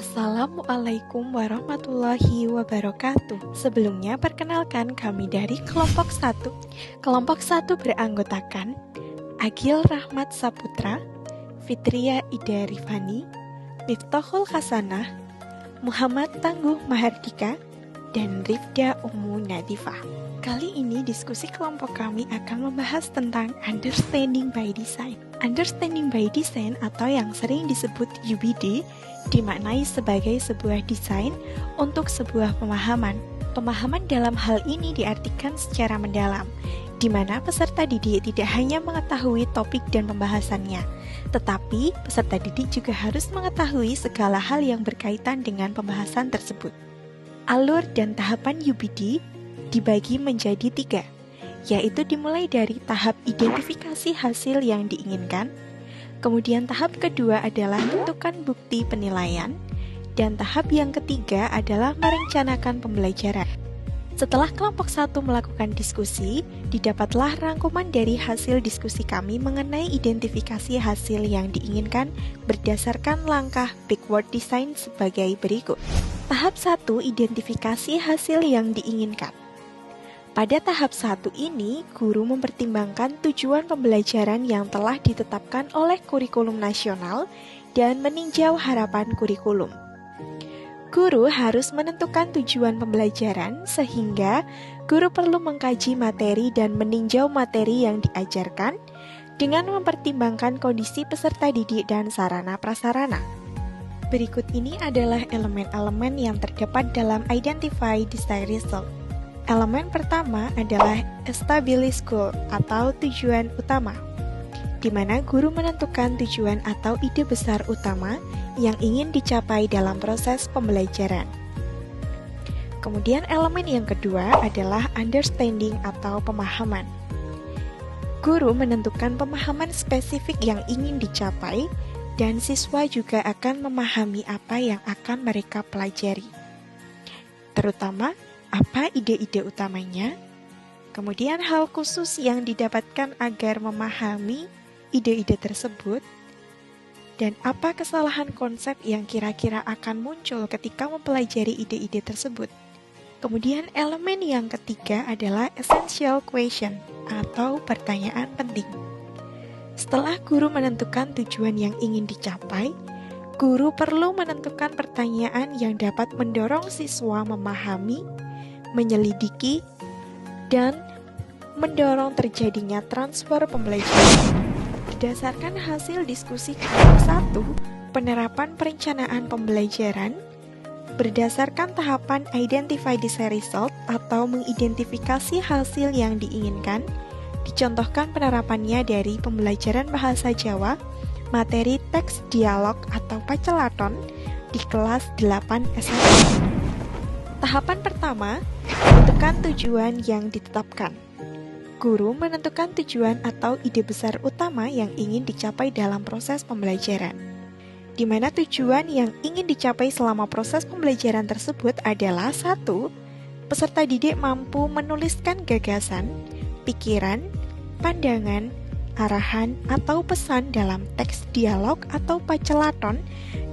Assalamualaikum warahmatullahi wabarakatuh. Sebelumnya perkenalkan kami dari kelompok 1. Kelompok 1 beranggotakan Agil Rahmat Saputra, Fitria Ida Rifani, Miftahul Hasanah, Muhammad Tangguh Mahardika, dan Rifda Ummu Nadifah. Kali ini diskusi kelompok kami akan membahas tentang Understanding by Design. Understanding by Design atau yang sering disebut UBD dimaknai sebagai sebuah desain untuk sebuah pemahaman. Pemahaman dalam hal ini diartikan secara mendalam, di mana peserta didik tidak hanya mengetahui topik dan pembahasannya, tetapi peserta didik juga harus mengetahui segala hal yang berkaitan dengan pembahasan tersebut. Alur dan tahapan UBD dibagi menjadi 3, yaitu dimulai dari tahap identifikasi hasil yang diinginkan, kemudian tahap kedua adalah tentukan bukti penilaian, dan tahap yang ketiga adalah merencanakan pembelajaran. Setelah kelompok 1 melakukan diskusi, didapatlah rangkuman dari hasil diskusi kami mengenai identifikasi hasil yang diinginkan berdasarkan langkah backward design sebagai berikut. Tahap 1, identifikasi hasil yang diinginkan. Pada tahap 1 ini, guru mempertimbangkan tujuan pembelajaran yang telah ditetapkan oleh kurikulum nasional dan meninjau harapan kurikulum. Guru harus menentukan tujuan pembelajaran sehingga guru perlu mengkaji materi dan meninjau materi yang diajarkan dengan mempertimbangkan kondisi peserta didik dan sarana prasarana. Berikut ini adalah elemen-elemen yang terdapat dalam Identify Desired Result. Elemen pertama adalah Established Goal atau tujuan utama, di mana guru menentukan tujuan atau ide besar utama yang ingin dicapai dalam proses pembelajaran. Kemudian elemen yang kedua adalah Understanding atau pemahaman. Guru menentukan pemahaman spesifik yang ingin dicapai dan siswa juga akan memahami apa yang akan mereka pelajari, terutama apa ide-ide utamanya, kemudian hal khusus yang didapatkan agar memahami ide-ide tersebut, dan apa kesalahan konsep yang kira-kira akan muncul ketika mempelajari ide-ide tersebut. Kemudian elemen yang ketiga adalah Essential Question atau pertanyaan penting. Setelah guru menentukan tujuan yang ingin dicapai, guru perlu menentukan pertanyaan yang dapat mendorong siswa memahami, menyelidiki, dan mendorong terjadinya transfer pembelajaran. Berdasarkan hasil diskusi kelompok 1, penerapan perencanaan pembelajaran, berdasarkan tahapan Identify Desired Result atau mengidentifikasi hasil yang diinginkan, dicontohkan penerapannya dari pembelajaran bahasa Jawa, materi teks dialog atau pacelaton di kelas 8 SMA. Tahapan pertama, menentukan tujuan yang ditetapkan. Guru menentukan tujuan atau ide besar utama yang ingin dicapai dalam proses pembelajaran, di mana tujuan yang ingin dicapai selama proses pembelajaran tersebut adalah 1. Peserta didik mampu menuliskan gagasan, pikiran, pandangan, arahan, atau pesan dalam teks dialog atau pacelaton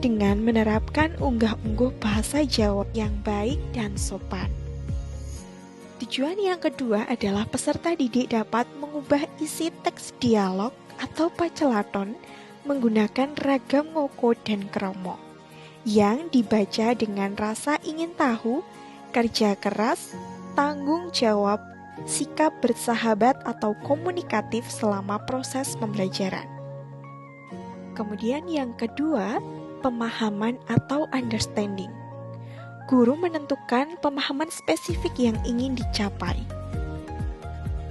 dengan menerapkan unggah-ungguh bahasa Jawa yang baik dan sopan. Tujuan yang kedua adalah peserta didik dapat mengubah isi teks dialog atau pacelaton menggunakan ragam ngoko dan kromo yang dibaca dengan rasa ingin tahu, kerja keras, tanggung jawab, sikap bersahabat atau komunikatif selama proses pembelajaran. Kemudian yang kedua, pemahaman atau understanding. Guru menentukan pemahaman spesifik yang ingin dicapai.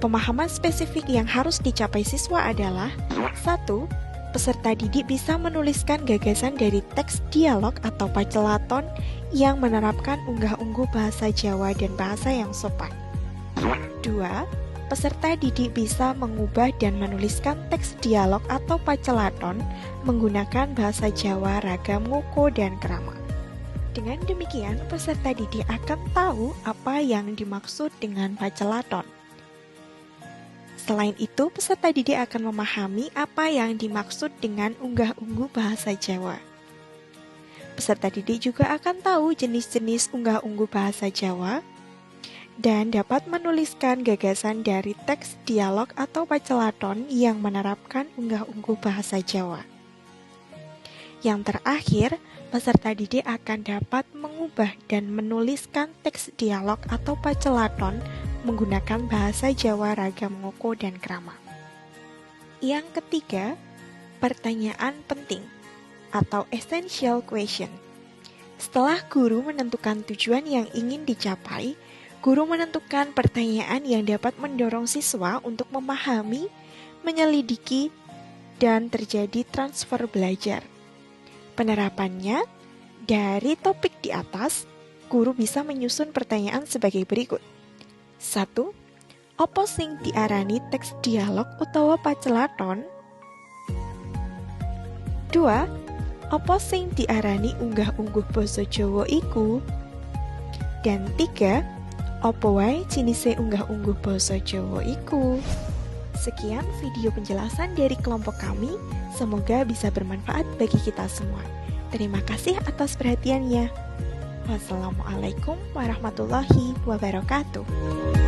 Pemahaman spesifik yang harus dicapai siswa adalah 1. Peserta didik bisa menuliskan gagasan dari teks dialog atau pacelaton yang menerapkan unggah-ungguh bahasa Jawa dan bahasa yang sopan. 2. Peserta didik bisa mengubah dan menuliskan teks dialog atau pacelaton menggunakan bahasa Jawa ragam ngoko dan krama. Dengan demikian, peserta didik akan tahu apa yang dimaksud dengan pacelaton. Selain itu, peserta didik akan memahami apa yang dimaksud dengan unggah-ungguh bahasa Jawa. Peserta didik juga akan tahu jenis-jenis unggah-ungguh bahasa Jawa dan dapat menuliskan gagasan dari teks dialog atau pacelaton yang menerapkan unggah-ungguh bahasa Jawa. Yang terakhir, peserta didik akan dapat mengubah dan menuliskan teks dialog atau pacelaton menggunakan bahasa Jawa ragam ngoko dan krama. Yang ketiga, pertanyaan penting atau essential question. Setelah guru menentukan tujuan yang ingin dicapai, guru menentukan pertanyaan yang dapat mendorong siswa untuk memahami, menyelidiki, dan terjadi transfer belajar. Penerapannya, dari topik di atas, guru bisa menyusun pertanyaan sebagai berikut. 1. Apa sing diarani teks dialog utawa pacelaton? 2. Apa sing diarani unggah-ungguh basa Jawa iku? Dan 3. Apa wae jinise unggah-ungguh basa Jawa iku? Sekian video penjelasan dari kelompok kami, semoga bisa bermanfaat bagi kita semua. Terima kasih atas perhatiannya. Wassalamualaikum warahmatullahi wabarakatuh.